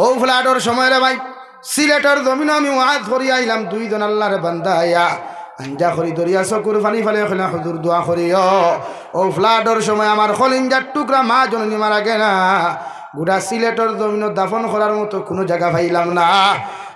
ও ফ্লাডর সময় রে ভাই সিলেটের জমিন আমি ওয়াজ করি আইলাম, দুইজন আল্লাহর বান্দা আয়া আঞ্জা করি দরিয়া চকুর ফানি ফালে খেলা হুজুর দোয়া করিও। ও ফ্লাডর সময় আমার খলিঞ্জার টুকরা মা জননী মারা গেনা, গোটা সিলেটের জমিন দাফন করার মতো কোনো জায়গা পাইলাম না।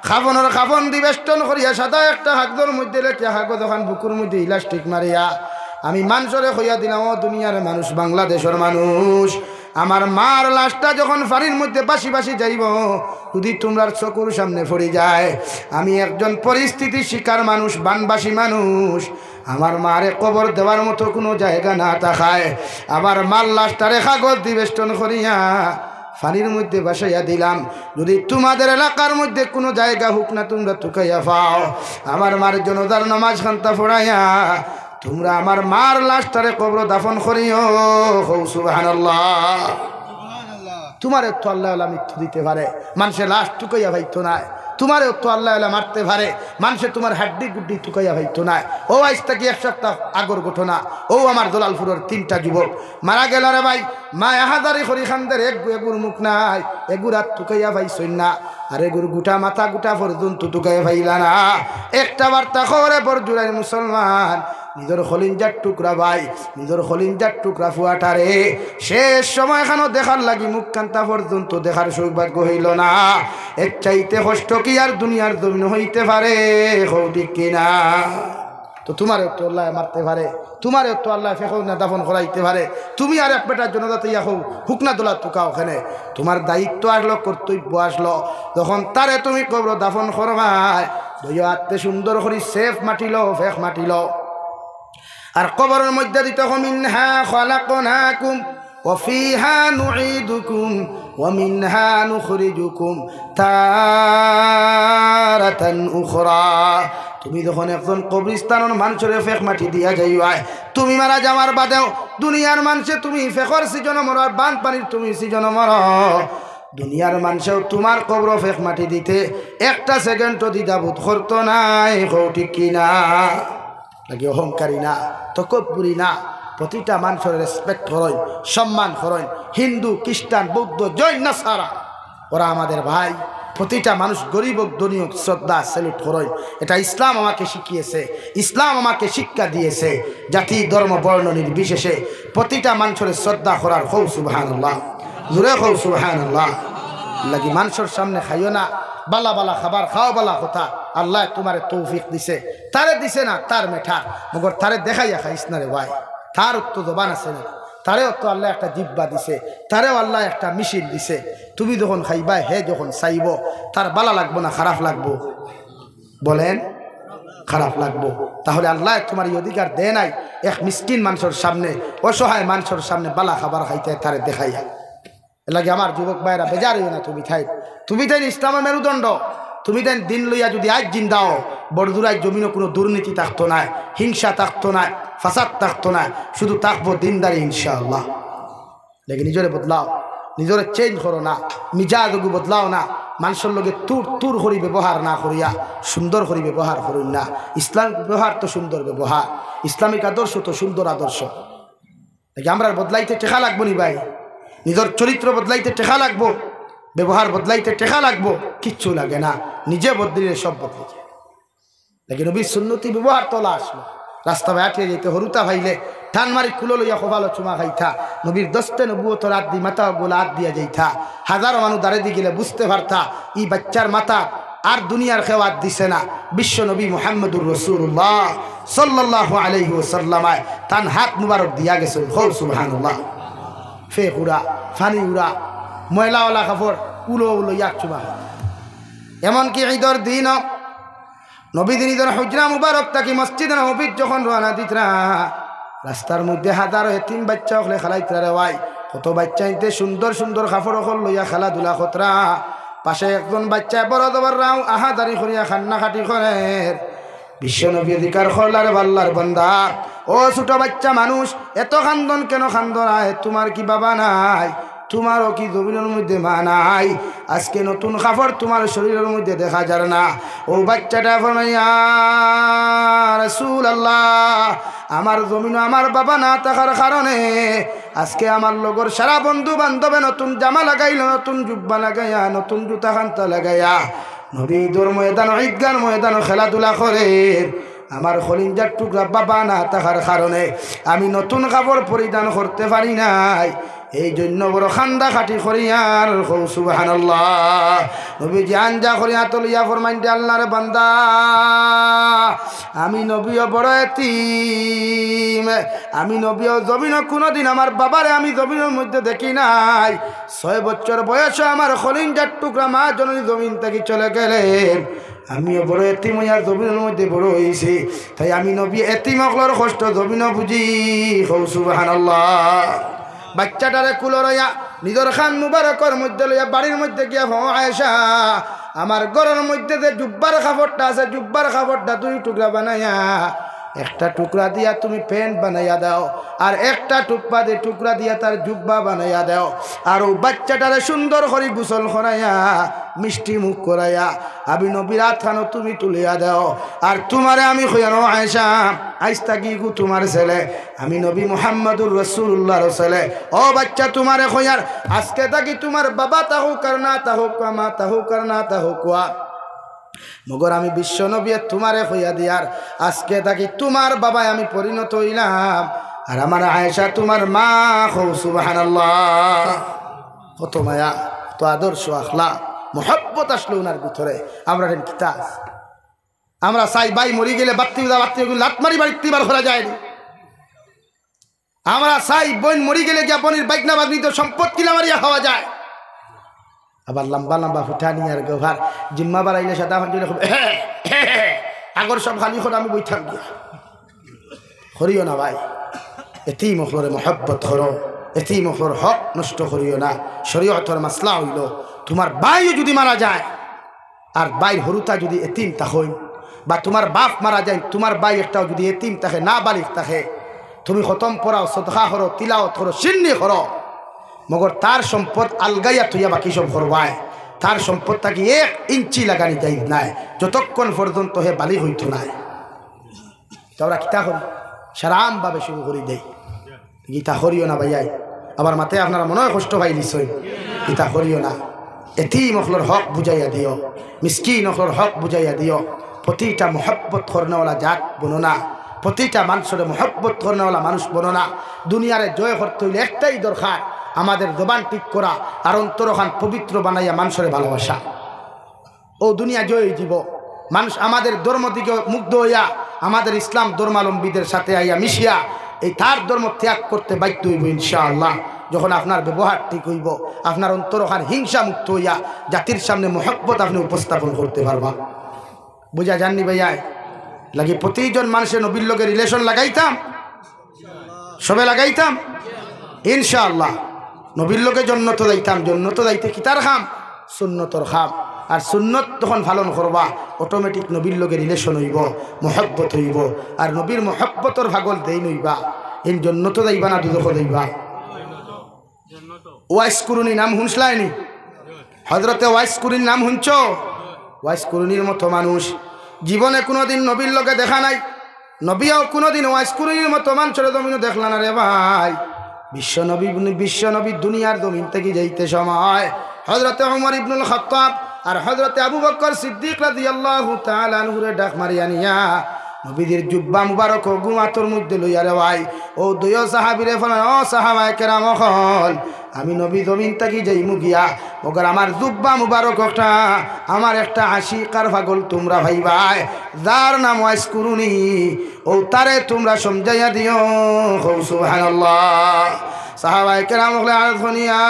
খাবনের খাবন দিবেষ্টন করিয়া সাদা একটা হাগদর মধ্যে লেটে হাগো দোকান বুকুর মধ্যে ইলাস্টিক মারিয়া আমি মানুষরে হইয়া দিলাম, ও দুনিয়ার মানুষ, বাংলাদেশের মানুষ, আমার মার লাশটা যখন ফাড়ির মধ্যে বাসি বাসি যাইব, যদি তোমরার চকুর সামনে পড়ে যায়, আমি একজন পরিস্থিতি শিকার মানুষ, বানবাসী মানুষ, আমার মারে কবর দেওয়ার মতো কোনো জায়গা না থাকায় আমার মার লাশটারে কাগজ দিবেষ্টন করিয়া ফানির মধ্যে বাসাইয়া দিলাম। যদি তোমাদের এলাকার মধ্যে কোনো জায়গা হোক না, তোমরা তুকাইয়া পাও, আমার মার জনতার নামাজ খান্তা পড়াইয়া তোমরা আমার মার লাশটারে কবর দাফন করিও। সুবহানাল্লাহ। তোমার তো আল্লাহ মৃত্যু দিতে পারে, মানুষের লাশ টুকাইয়া ভাইতো না। তোমারও তো আল্লাহ মারতে পারে, মানুষে তোমার হাড্ডি গুড্ডি টুকাইয়া ভাইতো না। ও আজ থেকে এক সপ্তাহ আগর ঘটনা, ও আমার দলালপুরের 3টা যুবক মারা গেল রে ভাই। মা হাজারি খরি খানদের এগুর মুখ নাই, এগুর হাত টুকাইয়া ভাইছই না, আর এগুর গোটা মাথা গোটা পর্যন্ত টুকাইয়া ভাইলা না। একটা বার্তা খবরে বড় জুড়াই মুসলমান, নিজের খলিঞ্জার টুকরা ভাই, নিজের খলিঞ্জার টুকরা ফুয়াটারে শেষ সময় খানো দেখার লাগি মুখ কান্তা পর্যন্ত দেখার সৌভাগ্য হইল না। এর চাইতে কষ্ট কি আর দুনিয়ার জমিন হইতে পারে? ঠিক কিনা? তো তোমারও তো আল্লাহ মারতে পারে, তোমারও তো আল্লাহ ফেকো না দাফন করাইতে পারে। তুমি আর এক বেটার জনজাতে ইয়াহো হুকনা দোলা টুকা, ওখানে তোমার দায়িত্ব আসলো, কর্তব্য আসলো, যখন তারে তুমি কবর দাফন করবাই, দইয়া আত্মে সুন্দর করে সেফ মাটিল, ফেক মাটিল, আর কবরের মধ্যে দিতে মিনহা খালাকনাকুম ওয়া ফিহা নুঈদুকুম ওয়া মিনহা নুখরিজুকুম তারাতান উখরা। তুমি যখন একজন কবরস্থানের মানুষের ফেক মাটি দিয়া যাইবাই, তুমি মারা যাওয়ার বাদেও দুনিয়ার মানুষে তুমি ফেকর সিজন মর, বান পানির তুমি সিজন মর, দুনিয়ার মানুষেও তোমার কবর ফেক মাটি দিতে একটা সেকেন্ডও দ্বিধাবোধ করতো নাই। ঠিক কিনা? নাকি অহংকারী না, তকব্বুরি না, প্রতিটা মানুষের রেসপেক্ট করেন, সম্মান করেন। হিন্দু, খ্রিস্টান, বৌদ্ধ, জৈন, নাসারা, ওরা আমাদের ভাই। প্রতিটা মানুষ গরিব হোক ধনী হোক শ্রদ্ধা স্যালুট করেন। এটা ইসলাম আমাকে শিখিয়েছে, ইসলাম আমাকে শিক্ষা দিয়েছে। জাতি ধর্ম বর্ণ নির্বিশেষে প্রতিটা মানুষের শ্রদ্ধা করার। হৌ সুবহানাল্লাহ, জোরে হৌ সুবহানাল্লাহ। লাগি মানুষের সামনে খাইও না, বালা বালা খাবার খাও, বালা কথা। আল্লাহ তোমারে তৌফিক দিছে, তারে দিছে না তার মেঠা, মগর তারে দেখাইয়া খাইস না রে ভাই। তার তো জবান আছে না, তারেও তো আল্লাহ একটা জিব্বা দিছে, তারেও আল্লাহ একটা মিশিল দিছে। তুমি যখন খাইবা, হে যখন চাইব, তার বালা লাগবো না খারাপ লাগবো? বলেন খারাপ লাগবো। তাহলে আল্লাহ তোমার এই অধিকার দেয় নাই এক মিসকিন মানুষের সামনে, অসহায় মানুষের সামনে বালা খাবার খাইতে তারে দেখাইয়া। লাগে আমার যুবক ভাইরা বেজার হইও না, তুমি তাই ইসলামের মেরুদণ্ড, তুমি তাই দিন লইয়া যদি আজ জিন্দাও, বড়দুরায় জমিনও কোনো দুর্নীতি থাকতো না, হিংসা থাকতো না, ফাসাদ থাকতো না, শুধু থাকবো দিনদারি ইনশাআল্লাহ। লেকিন নিজরে বদলাও, নিজরে চেঞ্জ করো না, মিজাজগু বদলাও না, মানুষের লগে তুর করি ব্যবহার না করিয়া সুন্দর করি ব্যবহার করুন না। ইসলামিক ব্যবহার তো সুন্দর ব্যবহার, ইসলামিক আদর্শ তো সুন্দর আদর্শ। আমরা বদলাইতে টেকা লাগবো নি ভাই, নিজের চরিত্র বদলাইতে টেকা লাগবো, ব্যবহার বদলাইতে টেকা লাগবো, কিচ্ছু লাগে না, নিজে বদলিলে সব বদলে যায়। লেকিন নবীর সুন্নতি ব্যবহার তোলা আসলো, রাস্তা বেটিয়ে যেতে হরুতা ভাইলে টান মারি কুলো লইয়া খোভালো চুমা খাইথা, নবীর দস্তে নবুয়ত রাত দি মাথা গোলা হাত দিয়া যাইথা। হাজারো মানুষ দাঁড়ে দিয়ে গেলে বুঝতে পারতা ই বাচ্চার মাথা আর দুনিয়ার খেওয়াত দিছে না। বিশ্ব নবী মুহাম্মদুর রাসূলুল্লাহ সাল্লাল্লাহু আলাইহি ওয়াসাল্লাম তান হাত মুবারক দিয়া গেছেন। সুবহানাল্লাহ। ফেক উড়া, ফানি উড়া, ময়লাওয়ালা কাপড় উলো উলো ইয়াক চুমা। এমনকি ঈদের দিন নবী দিন ঈদের হুজরা মুবারক থাকি মসজিদে নববীর যখন রওনা দিতরা, রাস্তার মধ্যে হাজারো এতিম বাচ্চা হলে খেলাইতরা রে ভাই। কত বাচ্চা ইনতে সুন্দর সুন্দর কাপড় হল লইয়া খেলাধুলা খতরা, পাশে একজন বাচ্চা বড় দবার রাও আহাদারি করিয়া খান্না খাটি করে। বিশ্ব নবী অধিকার খোলার বাল্লার বান্দা, ও ছোট বাচ্চা মানুষ এত খান্দন কেন খান্দন? তোমার কি বাবা নাই? তোমারও কি জমিনের মধ্যে মা নাই? আজকে নতুন কাপড় তোমার শরীরের মধ্যে দেখা যায় না। ও বাচ্চাটা ফরমাইয়া রাসূলুল্লাহ, আমার জমিন আমার বাবা না থাকার কারণে আজকে আমার লগর সারা বন্ধু বান্ধবে নতুন জামা লাগাইল, নতুন জুব্বা লাগাইয়া, নতুন জুতা খান্তা লাগাইয়া নবী ঈদের ময়দান, ঈদগার ময়দান খেলাধুলা করে। আমার খলিঞ্জার টুকরা বাবা না থাকার কারণে আমি নতুন কাপড় পরিধান করতে পারি নাই। এই জন্য বড় খান্দা খাটি করিয়ার সুবহানাল্লাহ। নবীজি আঞ্জা করিয়া তলিয়া ফরমাইন, আল্লাহর বান্দা, আমি নবীও বড় এতিম, আমি নবীও জমিন কোনোদিন আমার বাবারে আমি জমিনের মধ্যে দেখি নাই। 6 বছর বয়সে আমার খলিঞ্জার টুকরা মা জননী জমিন থেকে চলে গেলেন। আমিও বড় এতিম হইয়া জমিনের মধ্যে বড় হয়েছি। তাই আমি নবী এতিম অকলর কষ্ট জমিনও বুঝি। সুবহানাল্লাহ। বাচ্চাটারে কুলো লইয়া নিজের খান মুবারকর মধ্যে লইয়া বাড়ির মধ্যে গিয়া আয়েশা, আমার ঘরের মধ্যে যে জুব্বার কাপড়টা আছে, জুব্বার কাপড়টা 2 টুকরা বানাইয়া, একটা টুকরা দিয়া তুমি প্যান্ট বানাইয়া দাও, আর একটা টুকরা দিয়া তার জুব্বা বানাইয়া দাও। আর ও বাচ্চাটারে সুন্দর করে গোসল করাইয়া মিষ্টি মুখ করাইয়া আমি নবীর হাতখানো তুমি তুলিয়া দাও। আর তোমারে আমি কইয়ানো আয়েশা, আইজ থাকি গু তোমার ছেলে, আমি নবী মুহাম্মদুর রাসূলুল্লাহর ছেলে। ও বাচ্চা, তোমারে কইয়ার আজকে থাকি তোমার বাবা তাহুক আর না তাহুক, মা তাহুক আর না তাহুক, মগর আমি বিশ্ব নবী তোমারে কইয়া দিয়ার আজকে থাকি তোমার বাবায় আমি পরিণত হইলাম, আর আমার আয়েশা তোমার মা। সুবহানাল্লাহ। কত মায়া, কত আদর্শ, আখলাক, মোহব্বত আসলো ওনার ভিতরে। আমরা কিতাব আমরা চাই ভাই মরি গেলে বাত্তি লাত মারি বাড়িতে বার করা যায়নি। আমরা চাই বোন মরি গেলে গিয়া বোনের বাইকনা বাগনিত সম্পদ কিলা মারিয়া খাওয়া যায়। আবার লম্বা লম্বা ফুটানি আর গোভার জিম্মা বাড়াইলে সাদা ফাঁকিলে আগর সব খালি করে আমি বই থাক গিয়া করিও না ভাই। এতেই মখলরে মহব্বত করো, এতেই মখলর হক নষ্ট করিও না। শরীয়তের মাসলা হইল, তোমার ভাইও যদি মারা যায় আর বাইর হরুতা যদি এতিম তাহই, বা তোমার বাপ মারা যায়, তোমার ভাই একটাও যদি এতিম থাকে, না বালিক থাকে, তুমি খতম পড়াও, সদকা করো, তিলাওয়াত করো, সিন্নি করো, মগর তার সম্পদ আলগাইয়া থইয়া বাকি সব করবায়। তার সম্পদ তাকে 1 ইঞ্চি লাগানি যাই নাই যতক্ষণ পর্যন্ত হে বালি হইত নাই। তোরা কিতা করি সারামভাবে শুরু করি দেয়, গীতা করিও না ভাইয়াই। আবার মাথায় আপনারা মনে হয় কষ্ট পাই নিশ্চয়, গীতা করিও না। এতিম অখলর হক বুঝাইয়া দিও, মিসকিন অখলর হক বুঝাইয়া দিও। প্রতিটা মহব্বত করনেওয়ালা জাত বনো না, প্রতিটা মানুষের মহব্বত করনেওয়ালা মানুষ বনো না। দুনিয়ারে জয় করতে হইলে একটাই দরকার, আমাদের জবান ঠিক করা আর অন্তরখান পবিত্র বানাইয়া মানুষের ভালোবাসা। ও দুনিয়া জয় জীব মানুষ আমাদের ধর্ম দিকে মুগ্ধ হইয়া আমাদের ইসলাম ধর্মাবলম্বীদের সাথে আইয়া মিশিয়া এই তার ধর্ম ত্যাগ করতে বাধ্য হইব ইনশাআল্লাহ। যখন আপনার ব্যবহার ঠিক হইব, আপনার অন্তরখান হিংসা মুক্ত হইয়া জাতির সামনে মহব্বত আপনি উপস্থাপন করতে পারবা। বুঝা জাননি ভাইয়া? লাগি প্রতিজন মানুষের নবীর লোকের রিলেশন লাগাইতাম, সবে লাগাইতাম ইনশাআল্লাহ। নবীর লোকে জন্নত যাইতাম, জন্নত যাইতে কিতার খাম, সুন্নতর খাম। আর সুন্নত তখন পালন করবা, অটোমেটিক নবীর লোকে রিলেশন হইব, মহব্বত হইব। আর নবীর মহব্বতর ভাগল দেই নইবা, ইন জন্নত যাইবা না দুদক যাইবা। ওয়াইস কুরুনি নাম শুনছলাইনি? হজরতে ওয়াইস কুরুনির নাম শুনছ? ওয়াইস কুরুনির মতো মানুষ জীবনে কোনোদিন নবীর লোকে দেখা নাই, নবীও কোনোদিন ওয়াইস কুরুনির মতো মানুষের জমিনও দেখলা না রে ভাই। বিশ্বনবী দুনিয়ার জমিন থেকে যাইতে সময় হযরতে ওমর ইবনুল খাত্তাব আর হযরতে আবু বকর সিদ্দিক রাদিয়াল্লাহু তাআলা আনহুরে ডাক মারিয়া নিয়া নবীদের জুব্বা মুবারক ও গুমাতর মধ্যে লইয়া রে ভাই ও দুই সাহাবীরে ফলান, ও সাহাবায়ে কেরাম হল, আমি নবী জমিন থেকে যাইমু গিয়া মগর আমার জুব্বা মুবারকটা আমার একটা আশিকার পাগল তোমরা ভাই ভাই যার নাম ওয়াইস কুরুনি, ও তারে তোমরা সমঝাইয়া দিও। সুবহানাল্লাহ। সাহাবায়ে কেরাম বলে আরফনিয়া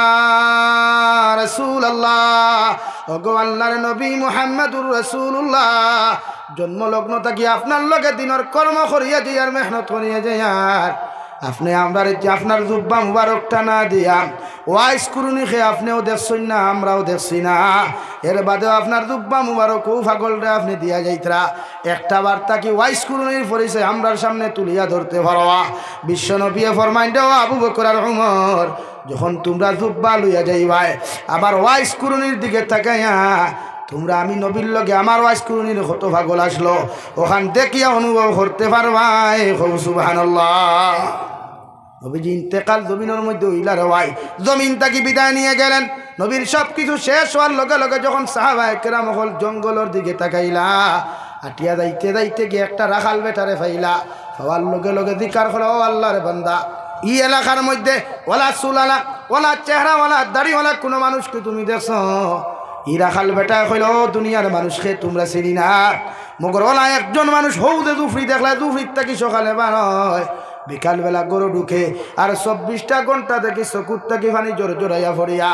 রাসূলুল্লাহ, ওগো আল্লাহর নবী মুহাম্মদুর রাসূলুল্লাহ, জন্মলগ্ন থাকি আপনার লগে দিনের কর্ম করিয়া যাইয়ার, মেহনত করিয়া যাইয়ার, আপনি আমরা আপনার জুব্বা মুবারকটা না দিয়া ওয়াইস কুরুনি খেয়ে আপনিও দেখছেন না, আমরাও দেখছি না, এর বাদেও আপনার জুব্বা মুবারক ও ফাগলটা আপনি দিয়া যাইতরা। একটা বার্তা কি ওয়াইস কুরুনির পরিচয় আমরার সামনে তুলিয়া ধরতে পারোয়া। বিশ্বনবী ফরমাইন দেওয়া আবু বকর আর উমর, যখন তোমরা জুব্বা লইয়া যাইবাই আমার ওয়াইস কুরুনির দিকে তাকাইয়া তোমরা আমি নবীর লগে আমার ওয়াইস কুরুনির কত পাগল আসলো ওখান দেখিয়া অনুভব করতে পারবাই সুবহানাল্লাহ। নবীজি ইন্তেকাল জমিনের মধ্যে হইলা রে ভাই, জমিন তাকে বিদায় নিয়ে গেলেন। নবীর সব কিছু শেষ হওয়ার লগে লগে যখন সাহাবায়ে কেরাম হল জঙ্গলের দিকে তাকাইলা, আটিয়া যাইতে যাইতে গিয়ে একটা রাখাল বেটারে ফাইলা, পাওয়ার লগে লগে জিকার করো, ও আল্লাহর বান্দা, ই এলাকার মধ্যে ওলা চুলালা ওলা চেহারা ওলা দাড়িওয়ালা কোনো মানুষকে তুমি দেখছো? ই রাখাল বেটা কইল, ও দুনিয়ার মানুষকে তোমরা চিনি না, মগর ওলা একজন মানুষ হৌদে দুফরি দেখলা, দুফরির থাকি সকালে বার হয়, বিকালবেলা গরু ঢুকে, আর 24টা ঘন্টা দেখি চকুর থাকি পানি জোর জোরাইয়া ফরিয়া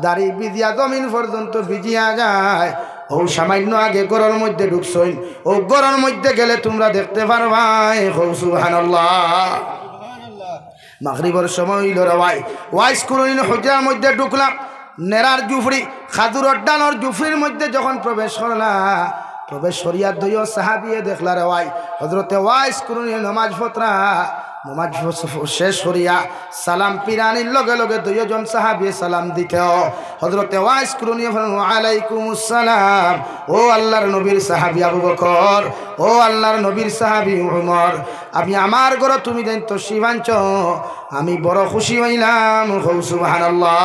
দাড়ি ভিজিয়া জমিন পর্যন্ত ভিজিয়া যায়। ও সামান্য আগে গরুর মধ্যে ঢুকছইন, ও গরুর মধ্যে গেলে তোমরা দেখতে পারবাই। সুবহানাল্লাহ। মাগরিবের সময় হইল রে ভাই, ওয়াইস কুরুনির হুজরার মধ্যে ঢুকলাম, নেরার জুফরি খাজুরের ডালর জুফরির মধ্যে যখন প্রবেশ করলা, প্রবেশ করিয়া দুইও সাহাবিয়ে দেখলা রে ভাই, হযরতে ওয়াইস কুরুনির নামাজ পড়া, নামাজ শেষ করিয়া সালাম পিরানির লগে লগে দুইজন সাহাবী সালাম দিতেও হযরতে ওয়াইস কুরুনি বলেন, ওয়া আলাইকুমুস সালাম, ও আল্লাহর নবীর সাহাবী আবু বকর, ও আল্লাহর নবীর সাহাবী উমর, আমি আমার ঘর তুমি দেন তো শিবাঞ্চ, আমি বড় খুশি হইলাম। সুবহানাল্লাহ।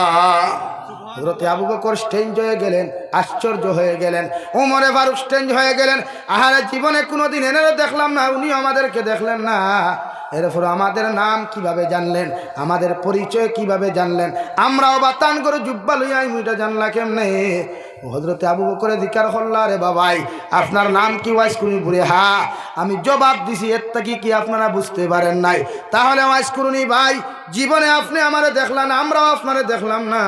হযরতে আবু বকর স্টেঞ্জ হয়ে গেলেন, আশ্চর্য হয়ে গেলেন, ওমরে ফারুক স্টেঞ্জ হয়ে গেলেন, আহারে জীবনে কোনোদিন এনেও দেখলাম না, উনি আমাদেরকে দেখলেন না, এরপর আমাদের নাম কিভাবে জানলেন, আমাদের পরিচয় কিভাবে জানলেন, আমরাও বাতান করে জুব্বা লইয়া মুইটা জানলা কেমনে? হযরতে আবু বকরে জিকার করলা, রে বাবাই আপনার নাম কি? ওয়াইস কুরুনি। বলে হা, আমি জবাব দিছি, এর থেকে কি আপনারা বুঝতে পারেন নাই? তাহলে ওয়াইস কুরুনি ভাই, জীবনে আপনি আমারে দেখলেন, আমরাও আপনারে দেখলাম না,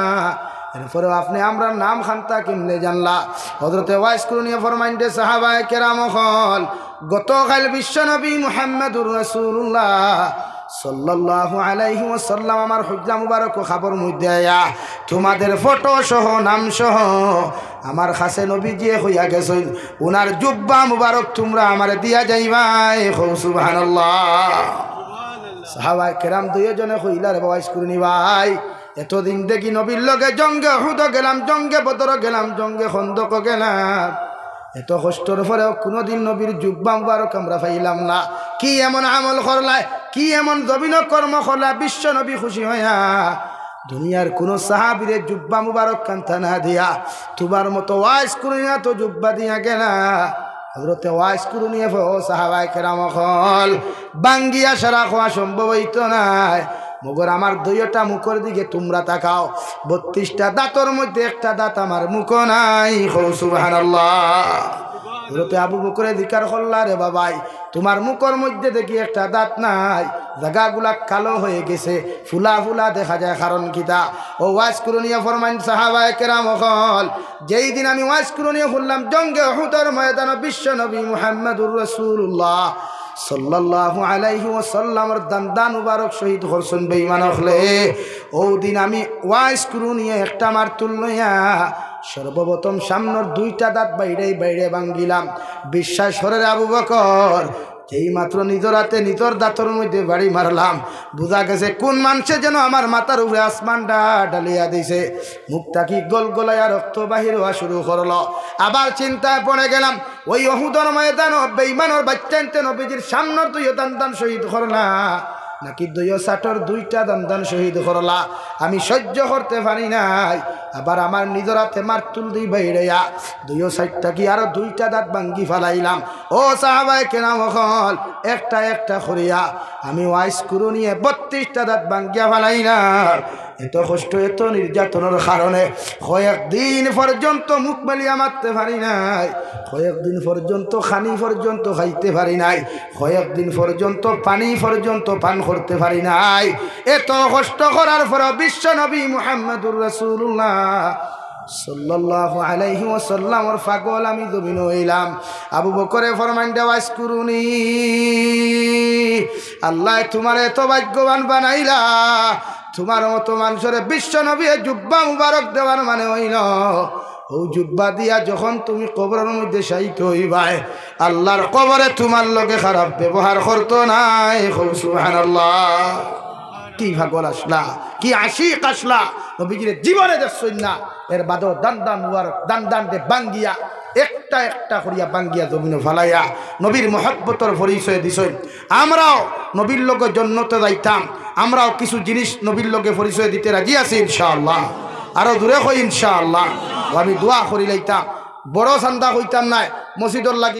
এরপরেও আপনি আমরা নাম খান্তা কেমনে জানলা? হযরতে ওয়াইস কুরুনি ফরমাইন্ডে সাহাবায়ে কেরাম হল, গতকাল বিশ্বনবী মুহাম্মদুর রাসূলুল্লাহ সাল্লাল্লাহু আলাইহি ওয়াসাল্লাম আমার হুজরা মুবারক খবর মধ্যে আয়া তোমাদের ফটো সহ নাম সহ আমার কাছে নবীজি হইয়া গেছেন, ওনার জুব্বা মুবারক তোমরা আমারে দিয়া যাইবাই। সুবহানাল্লাহ। সাহাবায়ে কেরাম দুইজনে কইলা, রে ওয়াইস কুরুনি ভাই, এতদিন দেখি নবীর লগে জঙ্গে উহুদ গেলাম, জঙ্গে বদর গেলাম, জঙ্গে খন্দক গেলাম, এত কষ্টর পরেও কোনোদিন নবীর জুব্বা মুবারক আমরা পাইলাম না। কি এমন আমল করলাই, কি এমন জবিন কর্ম করলা বিশ্ব নবী খুশি হইয়া দুনিয়ার কোন সাহাবীরে জুব্বা মুবারক কান্তা না দিয়া তোমার মতো ওয়াইস কুরুনি তো জুব্বা দিয়া গেলা? হযরতে ওয়াইস কুরুনি সাহাবায়ে কেরাম হল বাঙ্গিয়া সারা খাওয়া সম্ভব হইতো নাই, মগর আমার দুইটা মুখের দিকে তোমরা তাকাও, 32টা দাঁতর মধ্যে একটা দাঁত আমার মুখ নাই। সুবহানাল্লাহ। হযরতে আবু বকরে জিকার করলা, রে বাবাই তোমার মুখের মধ্যে দেখি একটা দাঁত নাই, জায়গাগুলা কালো হয়ে গেছে, ফুলা ফুলা দেখা যায়, কারণ কিতা? ও ওয়াইস কুরুনি ফরমান সাহাবায়ে কেরাম হল, যেই দিন আমি ওয়াইস কুরুনি বললাম জঙ্গে উহুদের ময়দানে বিশ্ব নবী মুহাম্মদুর রাসূলুল্লাহ সাল্লাল্লাহু আলাইহি ওয়াসাল্লামের দান্দান মুবারক শহীদ করছেন বেঈমান হলে, ও দিন আমি ওয়াইস কুরুনি একটা মারতুল লইয়া সর্বপ্রথম সামনের 2টা দাঁত বাইরে বাইরে ভাঙ্গিলাম। বিশ্বাস করে আবু বকর, যেই মাত্র নিজের হাতে নিজের দাঁতর মধ্যে বাড়ি মারলাম, বোঝা গেছে কোন মানুষে যেন আমার মাথার উপরে আসমানটা ডালিয়া দিছে, মুখটা কি গোল গোলাইয়া রক্ত বাহির হওয়া শুরু করলো। আবার চিন্তায় পড়ে গেলাম, ওই উহুদের ময়দানে বেঈমানের বাচ্চাতে নবীজির সামনের 2 দান শহীদ করলা নাকি 2 দান শহীদ করলা? আমি সহ্য করতে পারি নাই। আবার আমার নিজের হাতে মারতুল দিই বাইরেয়া 2 কি আরো 2টা দাঁত ভাঙ্গি ফেলাইলাম। ও সাহাবায়ে কেরাম হল, একটা একটা করিয়া আমি ওয়াইস কুরুনি 32টা দাঁত ভাঙ্গিয়া ফেলাইলাম। এত কষ্ট, এত নির্যাতনের কারণে কয়েকদিন পর্যন্ত মুখ মেলিয়া মারতে পারি নাই, কয়েকদিন পর্যন্ত খানি পর্যন্ত খাইতে পারি নাই, কয়েকদিন পর্যন্ত পানি পর্যন্ত পান করতে পারি নাই। এত কষ্ট করার পর বিশ্ব নবী মুহাম্মদুর রাসূলুল্লাহ সাল্লাল্লাহু আলাইহি ওয়াসাল্লামের পাগল আমি জমিন হইলাম। আবু বকরে ফরমান, ওয়াইস কুরুনি, আল্লাহ তোমার এত ভাগ্যবান বানাইলা, তোমার মতো মানুষের বিশ্ব নবী জুব্বা মুবারক দেওয়ার মানে হইল, ও জুব্বা দিয়া যখন তুমি কবরের মধ্যে শায়িত হইবাই, আল্লাহর কবরে তোমার লগে খারাপ ব্যবহার করতো নাই। সুবহানাল্লাহ। কি পাগল আসলা, কি আশিক আসলা, নবীজির জীবনে দেখছই না। এর বাদও দান দান ওয়ার দান দান দে বাঙ্গিয়া একটা একটা করিয়া বাঙ্গিয়া জমিনে ফালাইয়া নবীর মহব্বতর পরিচয় দিছই। আমরাও নবীর লোকে জন্নতে যাইতাম, আমরাও কিছু জিনিস নবীর লোকে পরিচয় দিতে রাজি আছি ইনশাআল্লাহ। আরো দূরে হই ইনশাআল্লাহ। আমি দোয়া করি লাইতাম, বড় চান্দা হইতাম নাই, মসজিদর লাগি